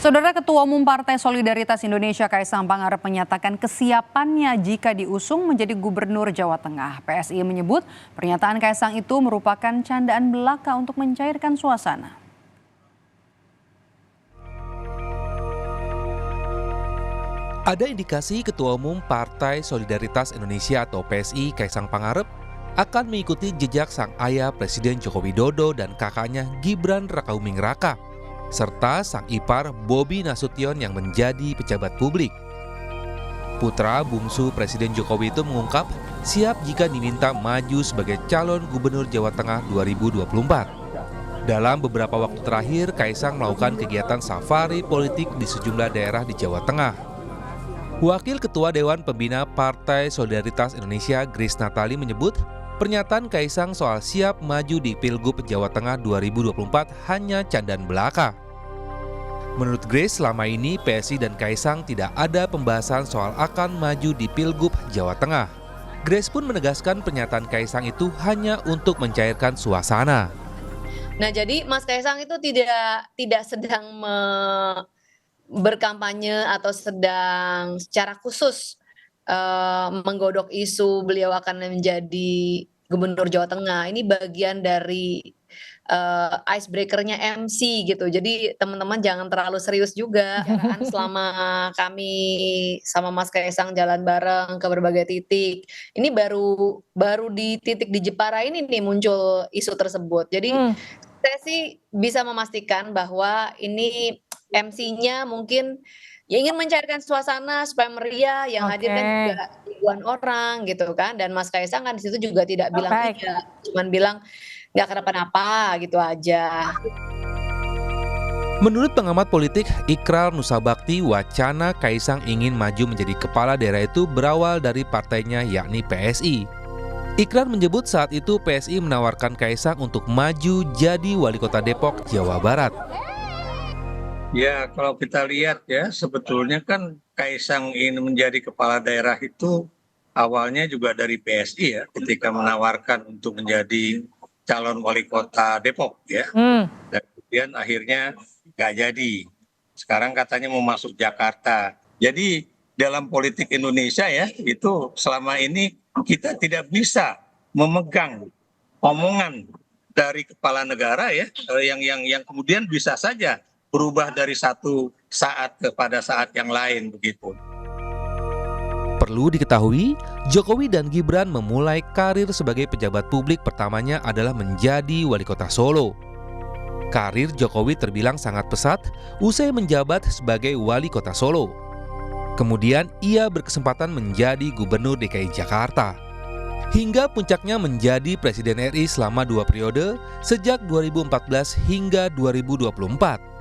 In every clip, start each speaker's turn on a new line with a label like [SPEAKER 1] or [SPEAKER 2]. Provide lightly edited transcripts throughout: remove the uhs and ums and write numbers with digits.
[SPEAKER 1] Saudara Ketua Umum Partai Solidaritas Indonesia Kaisang Pangarep menyatakan kesiapannya jika diusung menjadi Gubernur Jawa Tengah. PSI menyebut pernyataan Kaisang itu merupakan candaan belaka untuk mencairkan suasana.
[SPEAKER 2] Ada indikasi Ketua Umum Partai Solidaritas Indonesia atau PSI Kaisang Pangarep akan mengikuti jejak sang ayah Presiden Joko Widodo dan kakaknya Gibran Rakabuming Raka, serta sang ipar Bobi Nasution yang menjadi pejabat publik. Putra bungsu Presiden Jokowi itu mengungkap siap jika diminta maju sebagai calon Gubernur Jawa Tengah 2024. Dalam beberapa waktu terakhir, Kaisang melakukan kegiatan safari politik di sejumlah daerah di Jawa Tengah. Wakil Ketua Dewan Pembina Partai Solidaritas Indonesia Grace Natali menyebut pernyataan Kaisang soal siap maju di Pilgub Jawa Tengah 2024 hanya candaan belaka. Menurut Grace, selama ini PSI dan Kaisang tidak ada pembahasan soal akan maju di Pilgub Jawa Tengah. Grace pun menegaskan pernyataan Kaisang itu hanya untuk mencairkan suasana.
[SPEAKER 3] Nah, jadi Mas Kaisang itu tidak sedang berkampanye atau sedang secara khusus menggodok isu beliau akan menjadi Gubernur Jawa Tengah. Ini bagian dari icebreaker-nya MC gitu. Jadi teman-teman jangan terlalu serius juga. Kan selama kami sama Mas Kaisang jalan bareng ke berbagai titik. Ini baru di titik di Jepara ini nih muncul isu tersebut. Jadi saya sih bisa memastikan bahwa ini MC-nya mungkin ya ingin mencairkan suasana supaya meriah, yang hadir kan juga ribuan orang gitu kan, dan Mas Kaisang kan di situ juga tidak bilang tidak, cuman bilang nggak kenapa-napa gitu aja.
[SPEAKER 2] Menurut pengamat politik Ikrar Nusabakti, wacana Kaisang ingin maju menjadi kepala daerah itu berawal dari partainya yakni PSI. Ikrar menyebut saat itu PSI menawarkan Kaisang untuk maju jadi wali kota Depok, Jawa Barat.
[SPEAKER 4] Ya, kalau kita lihat ya, sebetulnya kan Kaisang ingin menjadi kepala daerah itu awalnya juga dari PSI ya, ketika menawarkan untuk menjadi calon wali kota Depok ya. Dan kemudian akhirnya nggak jadi. Sekarang katanya mau masuk Jakarta. Jadi dalam politik Indonesia ya, itu selama ini kita tidak bisa memegang omongan dari kepala negara ya, yang kemudian bisa saja berubah dari satu saat kepada saat yang lain begitu.
[SPEAKER 2] Perlu diketahui, Jokowi dan Gibran memulai karir sebagai pejabat publik pertamanya adalah menjadi wali kota Solo. Karir Jokowi terbilang sangat pesat usai menjabat sebagai wali kota Solo. Kemudian ia berkesempatan menjadi Gubernur DKI Jakarta. Hingga puncaknya menjadi Presiden RI selama 2 periode sejak 2014 hingga 2024.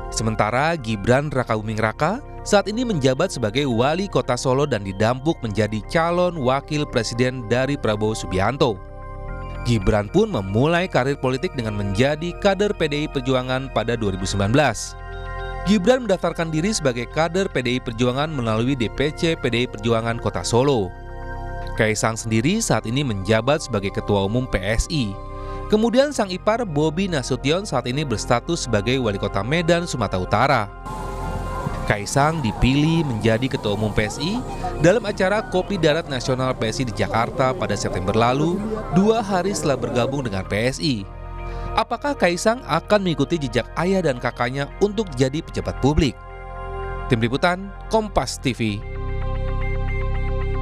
[SPEAKER 2] Sementara Gibran Rakabuming Raka saat ini menjabat sebagai wali kota Solo dan didapuk menjadi calon wakil presiden dari Prabowo Subianto. Gibran pun memulai karir politik dengan menjadi kader PDI Perjuangan pada 2019. Gibran mendaftarkan diri sebagai kader PDI Perjuangan melalui DPC PDI Perjuangan Kota Solo. Kaisang sendiri saat ini menjabat sebagai Ketua Umum PSI. Kemudian sang ipar Bobi Nasution saat ini berstatus sebagai wali kota Medan, Sumatera Utara. Kaisang dipilih menjadi Ketua Umum PSI dalam acara Kopi Darat Nasional PSI di Jakarta pada September lalu, 2 hari setelah bergabung dengan PSI. Apakah Kaisang akan mengikuti jejak ayah dan kakaknya untuk jadi pejabat publik? Tim Liputan, Kompas TV.